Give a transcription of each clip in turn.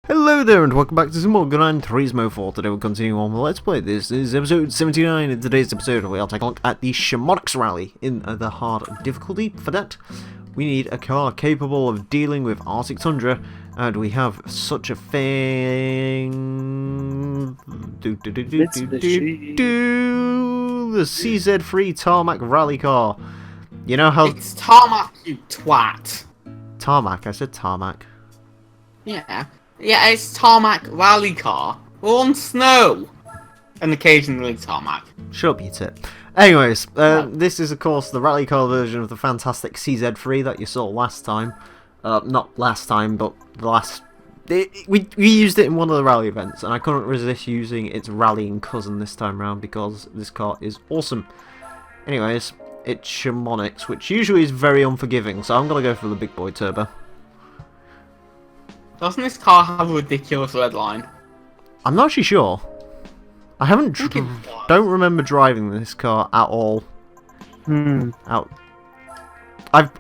Hello there and welcome back to some more Gran Turismo 4. Today we'll continue on with Let's Play. This is episode 79. In today's episode we'll take a look at the Chamonix rally. In the hard difficulty, for that we need a car capable of dealing with Arctic Tundra, and we have such a thing... the CZ3 Tarmac rally car. You know how... It's tarmac, you twat. Tarmac, I said tarmac. Yeah, it's tarmac rally car. We're on snow. And occasionally tarmac. Shut up, you tit. Anyways, this is of course the rally car version of the fantastic CZ3 that you saw last time. Not last time, but the last... We used it in one of the rally events, and I couldn't resist using its rallying cousin this time around because this car is awesome. Anyways, it's Chamonix, which usually is very unforgiving, so I'm going to go for the big boy turbo. Doesn't this car have a ridiculous red line? I'm not actually sure. I haven't... don't remember driving this car at all. I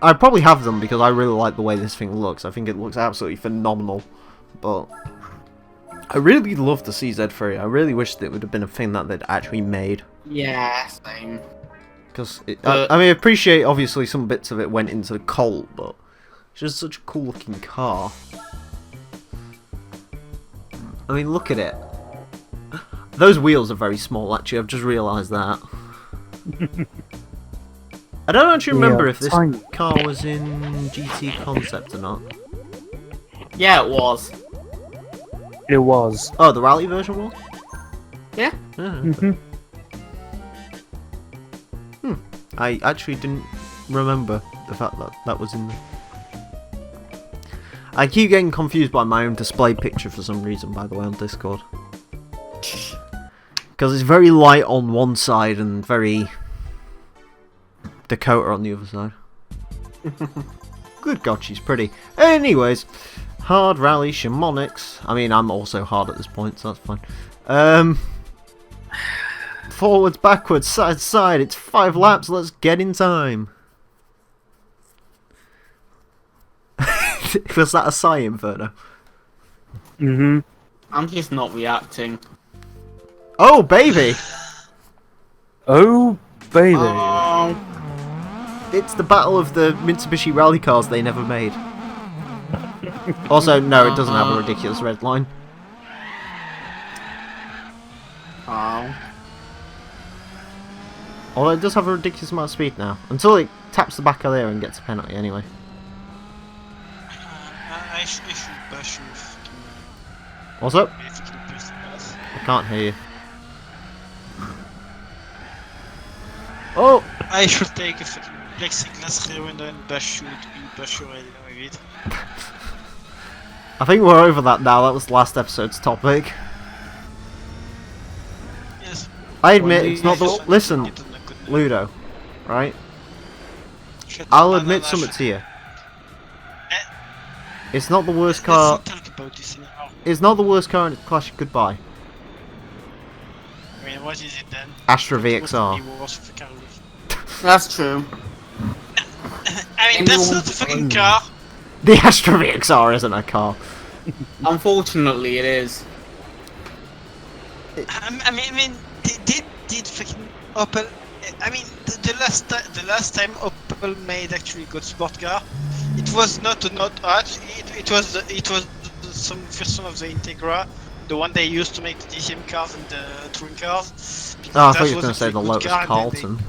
probably have them because I really like the way this thing looks. I think it looks absolutely phenomenal. But I really love the CZ3. I really wish that it would have been a thing that they'd actually made. Yeah, same. Because I mean, I appreciate obviously some bits of it went into the Colt, but it's just such a cool looking car. I mean, look at it. Those wheels are very small, actually. I've just realised that. I don't actually remember if this car was in GT Concept or not. Yeah, it was. It was. Oh, the rally version was? Yeah. I actually didn't remember the fact that that was in there. I keep getting confused by my own display picture for some reason, by the way, on Discord. Because it's very light on one side and very Dakota on the other side. Good God, she's pretty. Anyways, hard rally, Chamonix. I mean, I'm also hard at this point, so that's fine. Forwards, backwards, side to side. It's 5 laps. Let's get in time. Was that a sigh, Inferno? I'm just not reacting. Oh, baby! Oh, baby. It's the battle of the Mitsubishi rally cars they never made. Also, no, it doesn't have a ridiculous red line. Although it does have a ridiculous amount of speed now. Until it taps the back of there and gets a penalty anyway. I should bash you. What's up? I can't hear you. Oh! I should take a fucking plexiglass window and bash you right with it. I think we're over that now. That was last episode's topic. Yes. I admit it's not the... Listen, Ludo, right? I'll admit something to you. It's not the worst car. It's not the worst car in Clash of Goodbye. I mean, what is it then? Astra VXR. That's true. I mean, that's not a fucking car. The Astra VXR isn't a car. Unfortunately, it is. I mean, did fucking Opel? I mean, the last time Opel made actually a good sport car, it was not it was some version of the Integra, the one they used to make the DCM cars and the touring cars. Oh, I thought you were going to say the Lotus Carlton.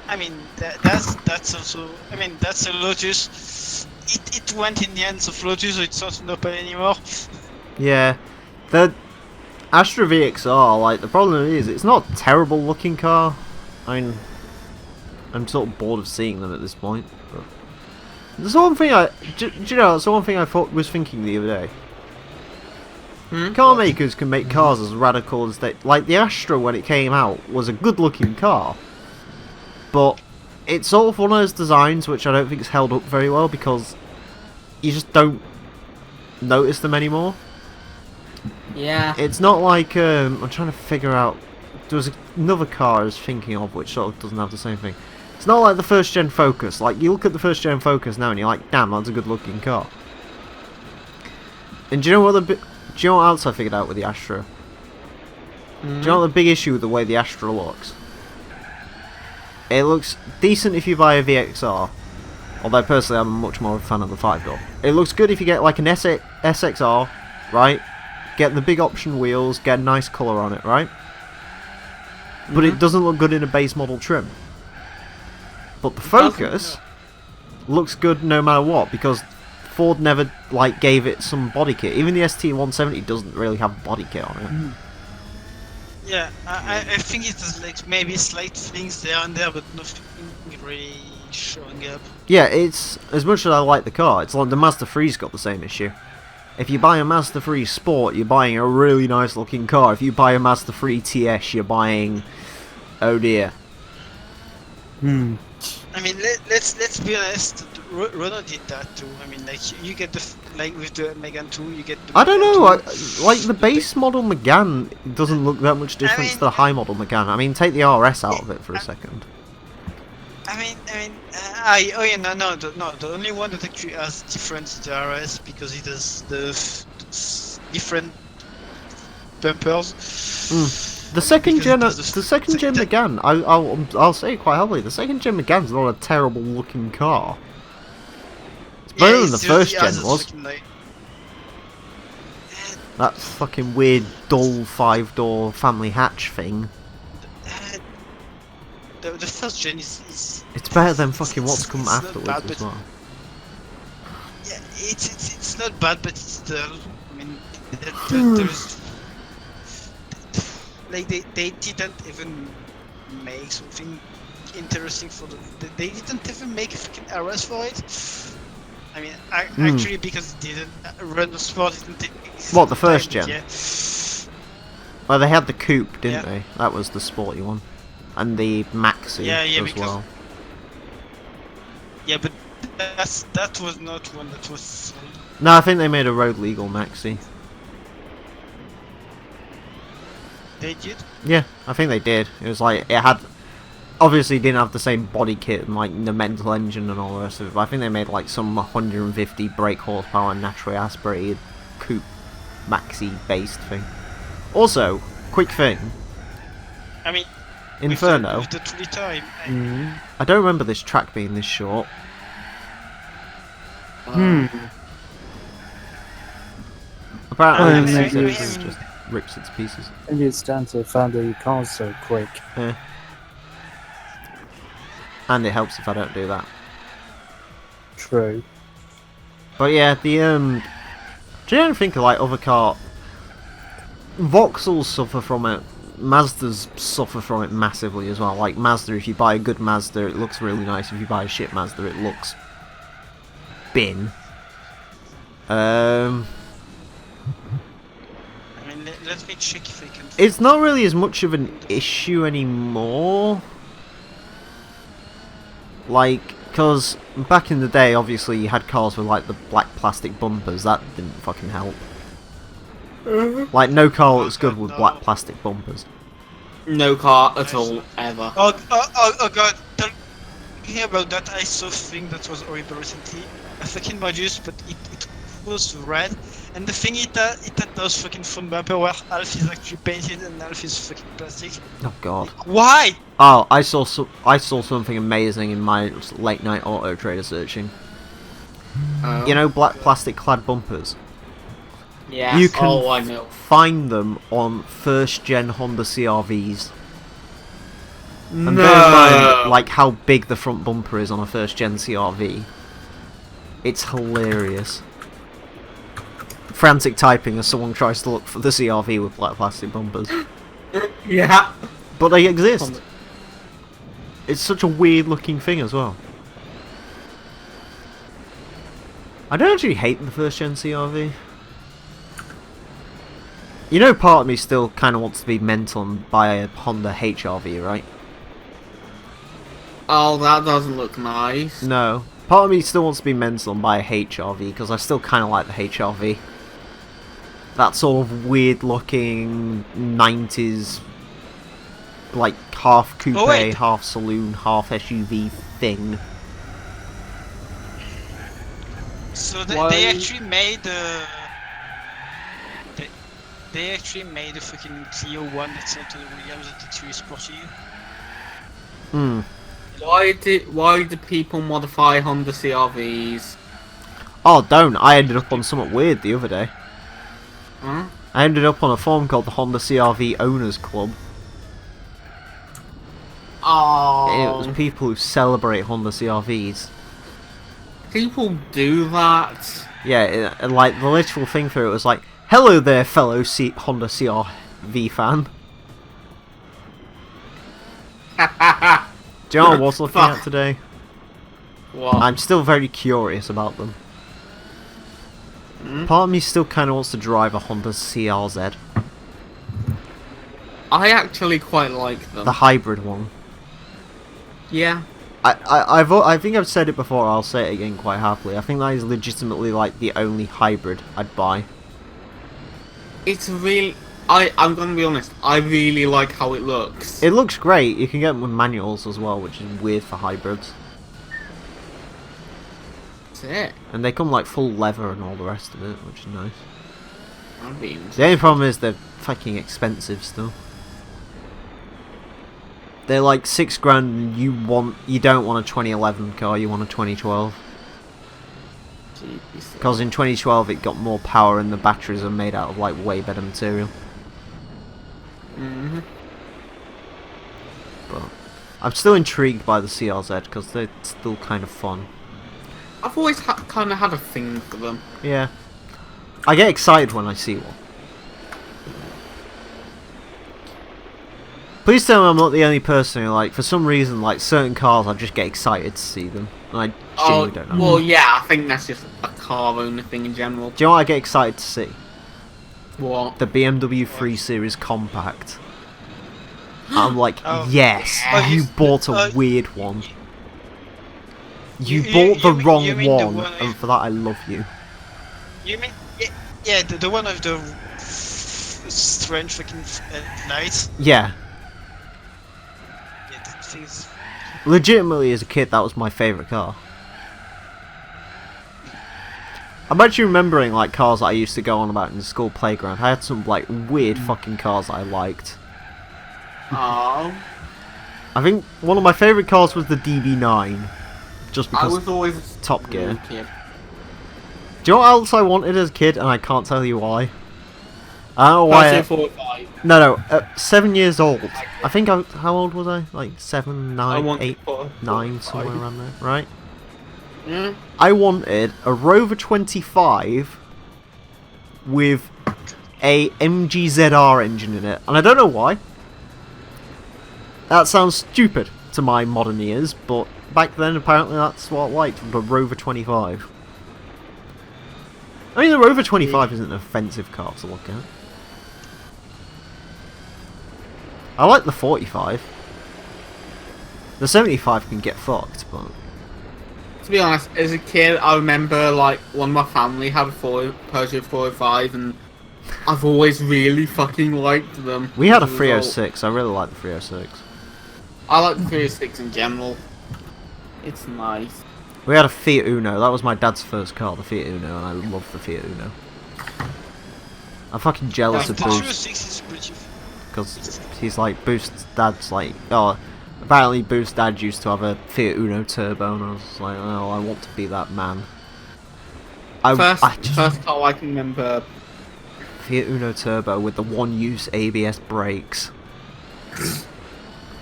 I mean, that's also. I mean, that's a Lotus. It went in the hands of Lotus, so it's not an Opel anymore. Yeah, the Astra VXR. Like, the problem is, it's not a terrible looking car. I mean, I'm sort of bored of seeing them at this point. But there's one thing do you know? That's one thing I was thinking the other day. Car makers can make cars as radical as they like. The Astra, when it came out, was a good-looking car, but it's sort of one of those designs which I don't think is held up very well because you just don't notice them anymore. Yeah. It's not like I'm trying to figure out. There was another car I was thinking of which sort of doesn't have the same thing. It's not like the first gen Focus. Like, you look at the first gen Focus now and you're like, damn, that's a good looking car. And do you know what do you know what else I figured out with the Astra? Do you know what the big issue with the way the Astra looks? It looks decent if you buy a VXR. Although personally I'm much more of a fan of the 5-door. It looks good if you get like an SXR, right? Get the big option wheels, get a nice colour on it, right? But it doesn't look good in a base model trim. But the Focus looks good no matter what, because Ford never like gave it some body kit. Even the ST170 doesn't really have body kit on it. Yeah, I think it's like maybe slight things there and there, but nothing really showing up. Yeah, it's as much as I like the car, it's like the Mazda 3's got the same issue. If you buy a Mazda 3 Sport, you're buying a really nice looking car. If you buy a Mazda 3 TS, you're buying, oh dear. I mean, let's be honest. Renault did that too. I mean, like you get the like with the Megane 2, you get. The I don't know. Megane 2. Like the base model Megane doesn't look that much different to the high model Megane. I mean, take the RS out of it for a second. The only one that actually has difference is the RS because it has the different bumpers. The second gen, because the second gen Megane, I'll say it quite humbly. The second gen Megane's not a terrible looking car. It's better than the first gen was. That fucking weird dull 5-door family hatch thing. The first gen is. It's better than fucking what's come it's not afterwards bad, as well. Yeah, it's not bad, but it's still. I mean, there's. Like they didn't even make something interesting for they didn't even make a fucking RS for it. I mean, actually because it didn't run the sport didn't. What, the first gen? Yeah. Well, they had the coupe, didn't they? That was the sporty one, and the Maxi as well. Yeah, but that was not one that was sold. No, I think they made a road legal Maxi. They did? Yeah, I think they did. It was like, it had, obviously it didn't have the same body kit and like the mental engine and all the rest of it, but I think they made like some 150 brake horsepower naturally aspirated coupe Maxi based thing. Also, quick thing. I mean, Inferno. with the 2 liter, I don't remember this track being this short. Apparently, maybe it it's- just rips it to pieces. Maybe it's down to the fact that you can't so quick. Yeah. And it helps if I don't do that. True. But yeah, the do you ever think of like other car? Vauxhalls suffer from it. Mazdas suffer from it massively as well. Like Mazda, if you buy a good Mazda, it looks really nice. If you buy a shit Mazda, it looks bin. I mean, let me check if I can. It's not really as much of an issue anymore. Like, because back in the day, obviously, you had cars with, like, the black plastic bumpers. That didn't fucking help. Like, no car looks good with black plastic bumpers. No car at all, ever. Oh god, don't hear about that. I saw a thing that was horrible recently. A fucking Modus, but it was red. And the thing it had those fucking front bumper where half is actually painted and half is fucking plastic. Oh god. Why? Oh, I saw something amazing in my late night auto trader searching. You know, black plastic clad bumpers. Yeah. You can I know. find them on first gen Honda CRVs. And No. bear in mind, like, how big the front bumper is on a first gen CRV. It's hilarious. Frantic typing as someone tries to look for the CRV with black plastic bumpers. Yeah. But they exist. It's such a weird looking thing as well. I don't actually hate the first gen CRV. You know, part of me still kind of wants to be mental and buy a Honda HRV, right? Oh, that doesn't look nice. No. Part of me still wants to be mental and buy a HRV, because I still kind of like the HRV. That sort of weird looking 90s, like half coupe, half saloon, half SUV thing. So they actually made they actually made a freaking Clio 1 that's not a Williams, that's really sporty. Hmm. Why do people modify Honda CRVs? Oh, don't. I ended up on something weird the other day. Huh? I ended up on a forum called the Honda CRV Owners Club. It was Oh, people who celebrate Honda CRVs. people do that. Yeah, like the literal thing for it was like, "Hello there, fellow Honda CRV fan." Do you know what I was looking at today? What? I'm still very curious about them. Hmm? Part of me still kind of wants to drive a Honda CRZ, I actually quite like them. the hybrid one. Yeah. I think I've said it before. I'll say it again quite happily. I think that is legitimately like the only hybrid I'd buy. It's really... I'm gonna be honest, I really like how it looks. It looks great. You can get them with manuals as well, which is weird for hybrids. That's it. And they come like full leather and all the rest of it, which is nice. That'd be The only problem is they're fucking expensive still. They're like $6,000 and you don't want a 2011 car, you want a 2012. Jeez. Because in 2012 it got more power and the batteries are made out of like way better material. Mhm. But I'm still intrigued by the CRZ because they're still kind of fun. I've always kind of had a thing for them. Yeah. I get excited when I see one. Please tell me I'm not the only person who, like, for some reason, like, certain cars, I just get excited to see them. And I genuinely don't know. Well, yeah, I think that's just a car owner thing in general. Do you know what I get excited to see? What? The BMW 3 Series Compact. I'm like, Oh. yes, Oh, you you- bought a uh, weird one. You you- bought the you wrong mean the one, one and for that I love you. You mean yeah, the one of the strange fucking lights. Yeah, Yeah, that thing's legitimately as a kid that was my favourite car. I'm actually remembering like cars that I used to go on about in the school playground. I had some like weird fucking cars that I liked. Oh, I think one of my favourite cars was the DB9. Just I because was always a Top Gear. kid. Do you know what else I wanted as a kid, and I can't tell you why? I don't know why. Peugeot 45. No, 7 years old. I think how old was I? Like 7, 9, wanted 8, 9, 45. somewhere around there, right? Yeah. I wanted a Rover 25 with a MGZR engine in it, and I don't know why. That sounds stupid to my modern ears, but back then apparently that's what I liked, the Rover 25. I mean, the Rover 25 isn't an offensive car to look at. I like the 45. The 75 can get fucked, but... To be honest, as a kid, I remember like one of my family had a Peugeot 45, and I've always really fucking liked them. We had a as result. 306, I really like the 306. I like the 306 in general. It's nice. We had a Fiat Uno, that was my dad's first car, the Fiat Uno, and I love the Fiat Uno. I'm fucking jealous the of Boost, 206 is pretty. because he's like, Boost's dad's like, oh, apparently Boost's dad used to have a Fiat Uno Turbo, and I was like, oh, I want to be that man. First car I can remember. Fiat Uno Turbo with the one-use ABS brakes.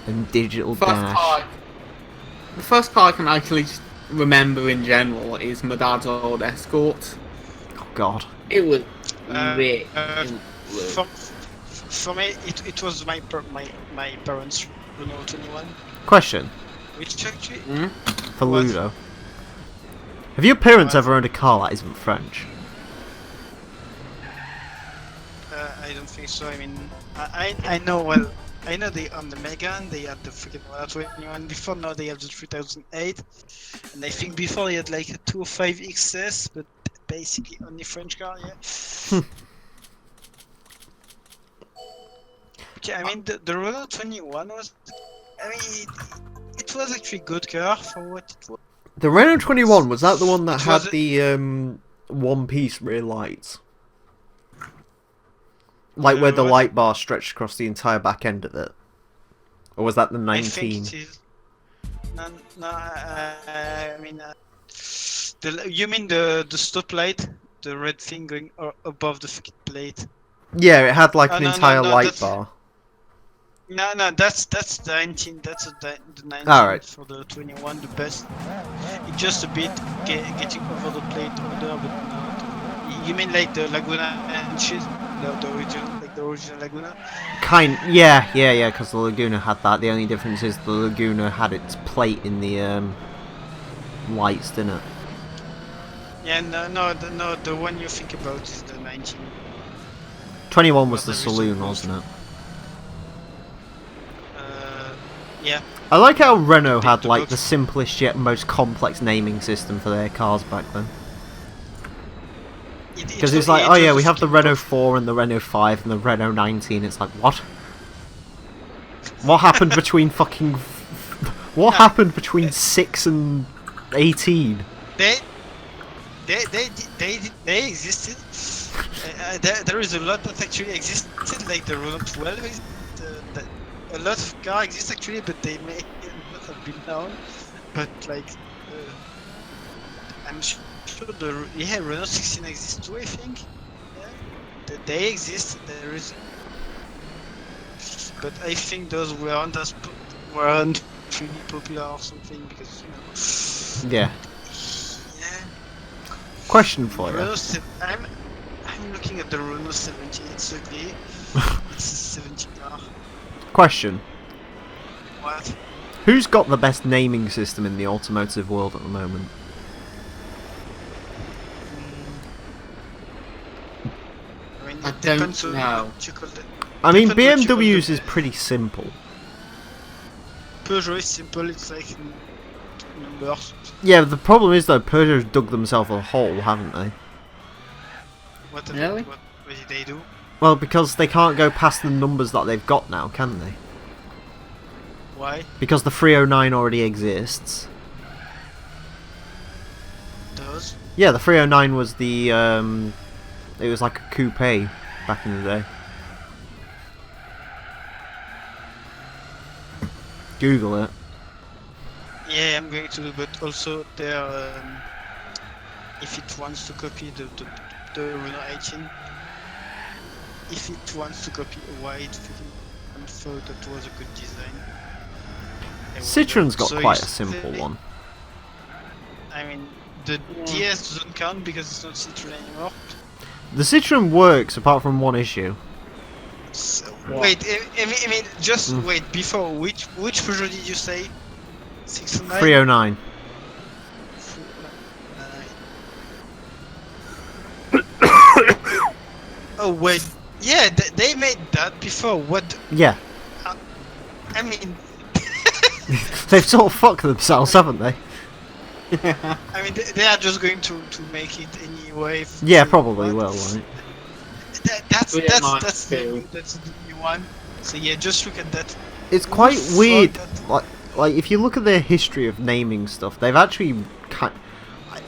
And digital dash. The first car I can actually remember in general is my dad's old Escort. Oh god. It was lit. For me, it was my parents' Renault 21, Question which actually for What? Ludo. Have your parents What? ever owned a car that isn't French? I don't think so. I mean, I know well. I know they on the Megane, they had the freaking Renault 21 before. Now they have the 3008, and I think before they had like a 205 XS, but basically only French car. Yeah. Okay, I mean the Renault 21 was. I mean, it was actually good car for what it was. The Renault 21, was that the one that It had was the one-piece rear lights? Like where the what? light bar stretched across the entire back end of it? Or was that the I think 19? it is. No, I mean, you mean the stop light, the red thing going above the fucking plate? Yeah, it had like an No, entire light that's, bar. no, that's the 19. That's the 19 Alright. for the 21, the best. It's just a bit getting over the plate order, but no. You mean like the Laguna and shit? The original Laguna? Yeah, because the Laguna had that. The only difference is the Laguna had its plate in the lights, didn't it? Yeah, no, the one you think about is the 19. 21 was Well, the there is saloon, almost- wasn't it? Yeah. I like how Renault had The like box. the simplest yet most complex naming system for their cars back then. Because it's like, oh yeah, we have the Renault 4 and the Renault 5 and the Renault 19. It's like, what? What happened between fucking... What happened between 6 and 18? They existed. There is a lot that actually existed, like the Renault 12. A lot of cars exist actually, but they may not have been known. But like, I'm sure Renault 16 exists too. I think. Yeah, they exist. There is. But I think those weren't weren't really popular or something because Yeah. Yeah. Question for you. I'm looking at the Renault 70. It's ugly. It's a 70 car. Question. What? Who's got the best naming system in the automotive world at the moment? I mean, I it don't depends on know. what you call it. I mean, Depends what you call BMW's the- is pretty simple. Peugeot is simple. It's like numbers. Yeah, the problem is though, Peugeot's dug themselves a hole, haven't they? What Really? What did they do? Well, because they can't go past the numbers that they've got now, can they? Why? Because the 309 already exists. Does? Yeah, the 309 was the, it was like a coupe back in the day. Google it. Yeah, I'm going to do, but also there, if it wants to copy the Renault 18, if it wants to copy a wide and thought that was a good design. I Citroen's got wonder. So quite a you simple say- one. I mean, the DS doesn't count because it's not Citroen anymore. The Citroen works apart from one issue. So, What? wait, I mean, just Mm. wait. Before, which Peugeot did you say? 609. 309. Oh wait, yeah, they made that before. What? Yeah. I mean, They've sort of fucked themselves, haven't they? I mean, they are just going to make it anyway. Yeah, So probably what? will, right? That's Yeah, mine that's too. the new one. So yeah, just look at that. It's quite Fuck weird. that. Like if you look at their history of naming stuff, they've actually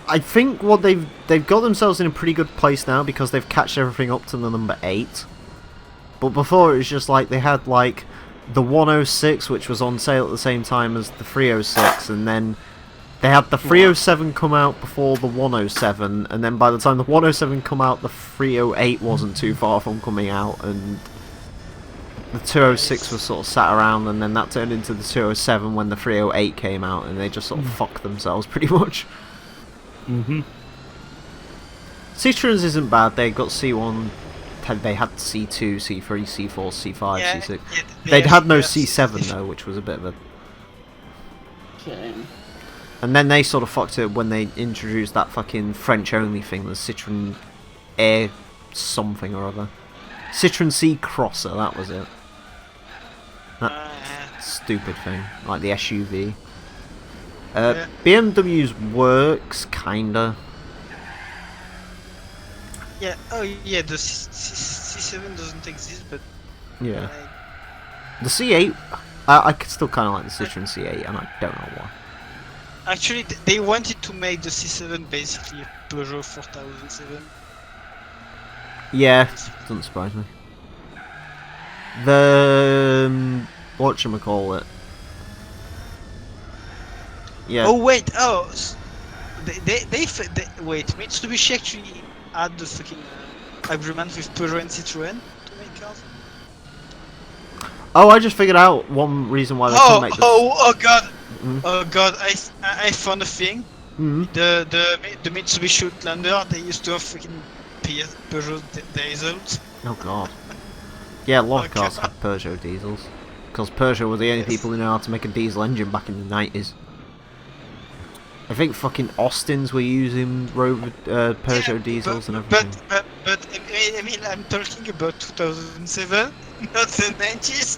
I think what they've got themselves in a pretty good place now because they've catched everything up to the number 8. But before it was just like they had like the 106, which was on sale at the same time as the 306, and then they had the 307 come out before the 107, and then by the time the 107 come out, the 308 wasn't too far from coming out, and the 206 was sort of sat around, and then that turned into the 207 when the 308 came out, and they just sort of fucked themselves pretty much. Mm-hmm. Citroen's isn't bad. They got C1, they had C2, C3, C4, C5, Yeah, C6. yeah, They'd had no yeah, C7 though, which was a bit of a... Okay. And then they sort of fucked it when they introduced that fucking French-only thing, the Citroen Air something or other. Citroen C Crosser, that was it. Stupid thing, like the SUV. Yeah. BMW's works, kinda. Yeah. Oh yeah, the C7 doesn't exist, but Yeah. The C8, I could still kind of like the Citroen C8, and I don't know why. actually, they wanted to make the C7 basically a Peugeot 4007. Yeah, doesn't surprise me. The whatchamacallit. Yeah. Oh wait, wait. Mitsubishi actually had the fucking agreement with Peugeot and Citroën to make cars. Oh, I just figured out one reason why they couldn't make this. Oh god, Mm. oh god! I found a thing. Mm. The Mitsubishi Outlander, they used to have freaking Peugeot diesels. Oh god. Yeah, a lot of Okay. cars had Peugeot diesels. Because Peugeot were the only people who knew how to make a diesel engine back in the 90s. I think fucking Austins were using Peugeot diesels and everything. But Emile, I'm talking about 2007, not the 90s.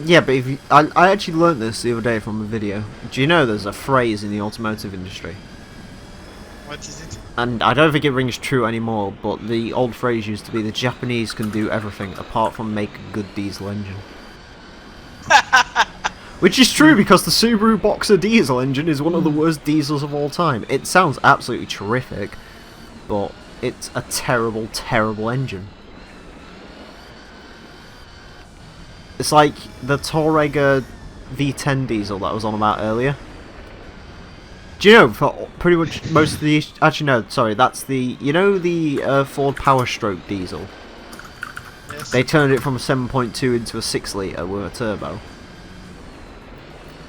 Yeah, but if you, I actually learnt this the other day from a video. Do you know there's a phrase in the automotive industry? What is it? And I don't think it rings true anymore, but the old phrase used to be the Japanese can do everything apart from make a good diesel engine. Which is true because the Subaru Boxer diesel engine is one of the worst diesels of all time. It sounds absolutely terrific, but it's a terrible, terrible engine. It's like the Touareg V10 diesel that I was on about earlier. Do you know, for pretty much most of the... Actually, no, sorry, that's the... You know the Ford Power Stroke diesel? Yes. They turned it from a 7.2 into a 6 litre with a turbo.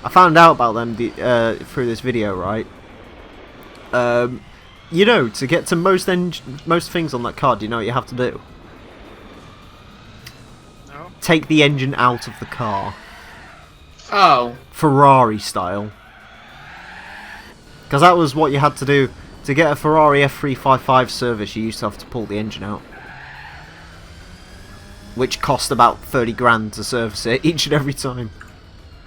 I found out about them through this video, right? You know, to get to most things on that car, do you know what you have to do? No. Take the engine out of the car. Oh. Ferrari style. Because that was what you had to do. To get a Ferrari F355 service, you used to have to pull the engine out. Which cost about 30 grand to service it each and every time.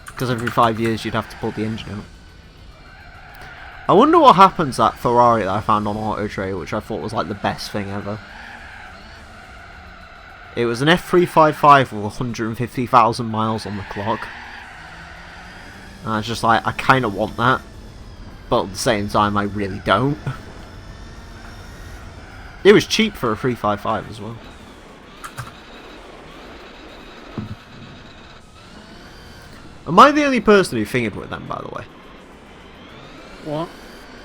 Because every 5 years you'd have to pull the engine out. I wonder what happens to that Ferrari that I found on Auto Trader, which I thought was like the best thing ever. It was an F355 with 150,000 miles on the clock. And I was just like, I kind of want that. But at the same time, I really don't. It was cheap for a 355 as well. Am I the only person who fingered with them, by the way? What?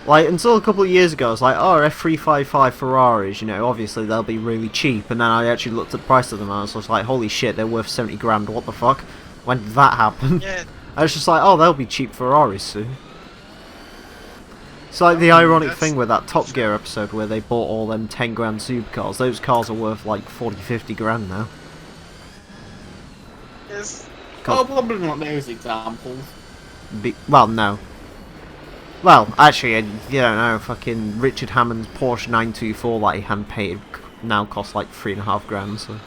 Like, until a couple of years ago, I was like, oh, F355 Ferraris, you know, obviously they'll be really cheap. And then I actually looked at the price of them and I was just like, holy shit, they're worth 70 grand, what the fuck? When did that happen? Yeah. I was just like, oh, they'll be cheap Ferraris soon. It's like the ironic thing with that Top Gear episode where they bought all them 10 grand supercars. Those cars are worth like 40, 50 grand now. Yes. Oh, probably not those examples. Well, no. Well, actually, you don't know. Fucking Richard Hammond's Porsche 924 that he hand painted now costs like 3.5 grand. So.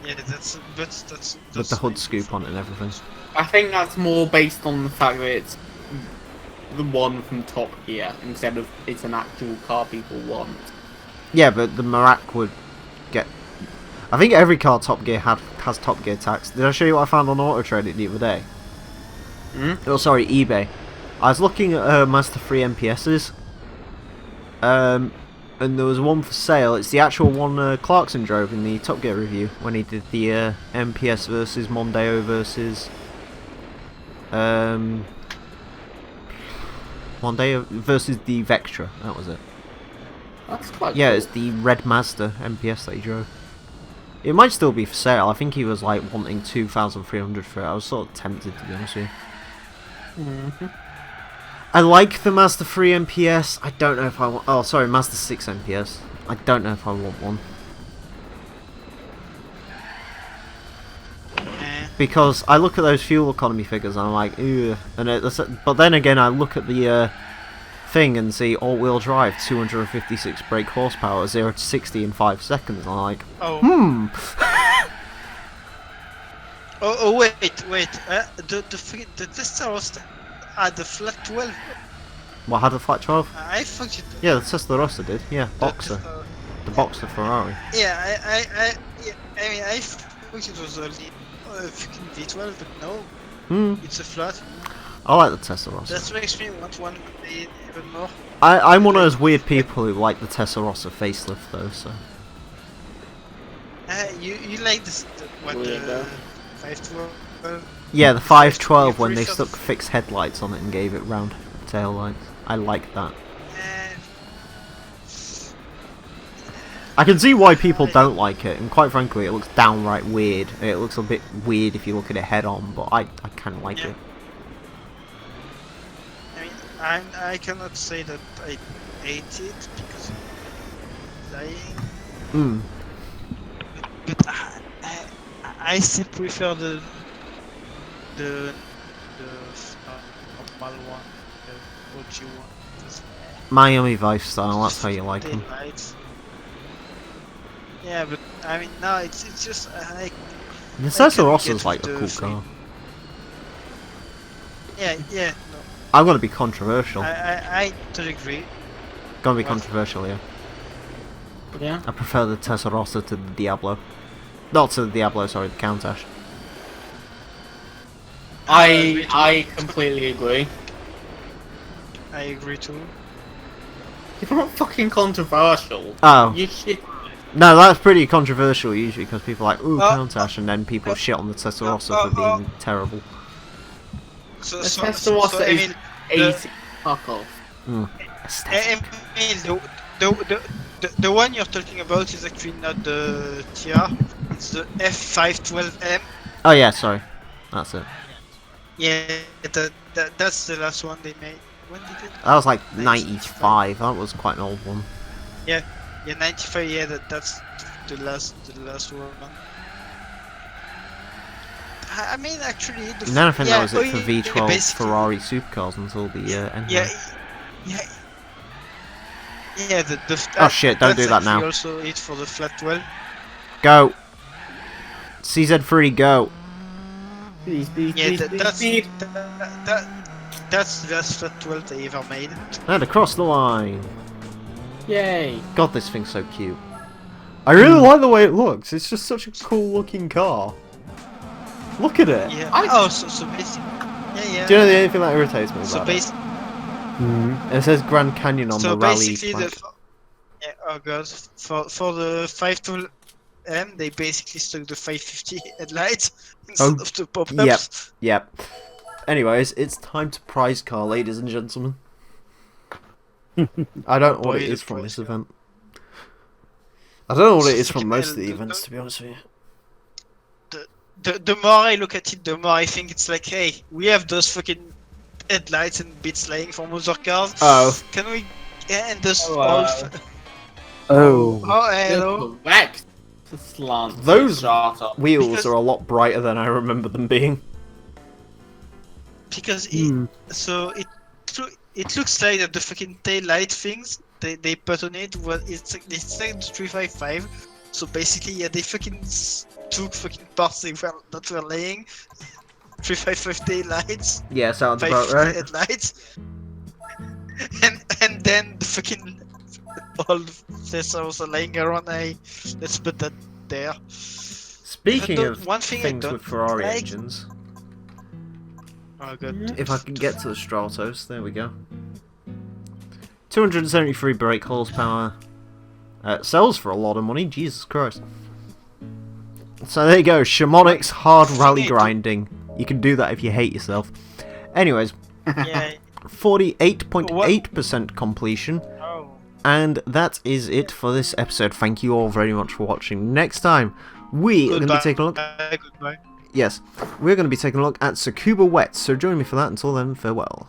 Yeah, that's With the hood scoop on it and everything. I think that's more based on the fact that it's the one from Top Gear instead of it's an actual car people want. Yeah, but the Merak would get... I think every car Top Gear has Top Gear tax. Did I show you what I found on Auto Trader the other day? Oh, sorry, eBay. I was looking at Mazda 3 MPS's. And there was one for sale. It's the actual one Clarkson drove in the Top Gear review when he did the MPS versus Mondeo versus Mondeo versus the Vectra. That was it. That's quite Yeah, cool. it's the red Mazda MPS that he drove. It might still be for sale. I think he was like wanting 2,300 for it. I was sort of tempted, to be honest with you. I like the Mazda 3 MPS. I don't know if I want... Oh, sorry, Mazda 6 MPS. I don't know if I want one. Because I look at those fuel economy figures and I'm like, ugh. But then again, I look at the thing and see all-wheel drive, 256 brake horsepower, 0 to 60 in 5 seconds. And I'm like, Oh. Oh wait. The Tesla had the flat 12. what, had a flat 12? I thought it. Yeah, the Tesla Rossa did. Yeah, Boxer. The Boxer Ferrari. Yeah, I mean, I thought it was only freaking V12, but no, it's a flat. I like the Tesla Rossa. That makes me want one even more. I'm one of those weird people who like the Tesla Rossa facelift though, so... You like this? What Weirdo. 512? Yeah, the You 512 when they prefer stuck the- fixed headlights on it and gave it round tail lights. I like that. Uh, I can see why people I- don't like it, and quite frankly, it looks downright weird. It looks a bit weird if you look at it head on, but I kind of like Yeah. it. I mean, I cannot say that I hate it because I'm lying, Mm. but I still prefer the normal one, the OG one. Because, Miami Vice style, that's how you like them. taillights. Yeah, but I mean, no, it's just like The I can Rossa's get like with a the cool free- car. yeah, no, I'm gonna be controversial. I totally agree. Gonna be What? controversial, yeah. Yeah. I prefer the Testarossa to the Diablo. Not to the Diablo, sorry, the Countach. I completely agree. I agree too. You're not fucking controversial. Oh. You shit. No, that's pretty controversial usually, because people are like, ooh, Oh, Countach, and then people shit on the Testarossa for being terrible. So, The so, Testarossa so is Emile, 80. Fuck off. Aesthetic. Emile, the one you're talking about is actually not the TR, it's the F512M. Oh yeah, sorry. That's it. Yeah, that's the last one they made. When did it? That was like 95. 95, that was quite an old one. Yeah, 95. Yeah, that's the last one. I mean, actually, the And then I think yeah, that was it for yeah, V12 basically- Ferrari supercars until the end. Yeah, yeah, yeah. Oh shit, don't do that that's actually now. Also, it for the flat 12. Go! CZ3, go! Please, Yeah, that's the last flat 12 they ever made. And across the line! Yay. God, this thing's so cute. I really like the way it looks, it's just such a cool looking car. Look at it! Yeah. I- So basically, yeah. Do you know the only thing that irritates me So about it? basically, It says Grand Canyon on the rally basically plaque. yeah. Oh god, for the 512M, they basically stuck the 550 headlights instead of the pop-ups. Yep. Anyways, it's time to prize car, ladies and gentlemen. I don't know what Boy, it the is from prize this car. event. I don't know what it So is from fucking most hell, of the the- events, to be honest with you. The more I look at it, the more I think it's like, hey, we have those fucking headlights and bits laying from other cars. Oh. Can we end this Oh, all? Oh. Oh, hello. You're correct. Slant. Those Strata. wheels Because- are a lot brighter than I remember them being. Because Hmm. it looks like that the fucking tail light things they put on it it's like the 355. So basically, yeah, they fucking took fucking parts that were laying. 355 tail lights, Yeah, sounds about 550 right. headlights, and then the fucking all the sensors are laying around. Let's put that there. Speaking Even though of one thing I things don't with Ferrari like- engines, Oh god. if I can get to the Stratos, there we go. 273 brake horsepower. Sells for a lot of money, Jesus Christ. So there you go, Chamonix hard rally grinding. You can do that if you hate yourself. Anyways, Yeah. 48.8% completion. Oh. And that is it for this episode. Thank you all very much for watching. Next time, we are going to be taking a look. Goodbye. Yes, we're going to be taking a look at Tsukuba Wet. So join me for that. Until then, farewell.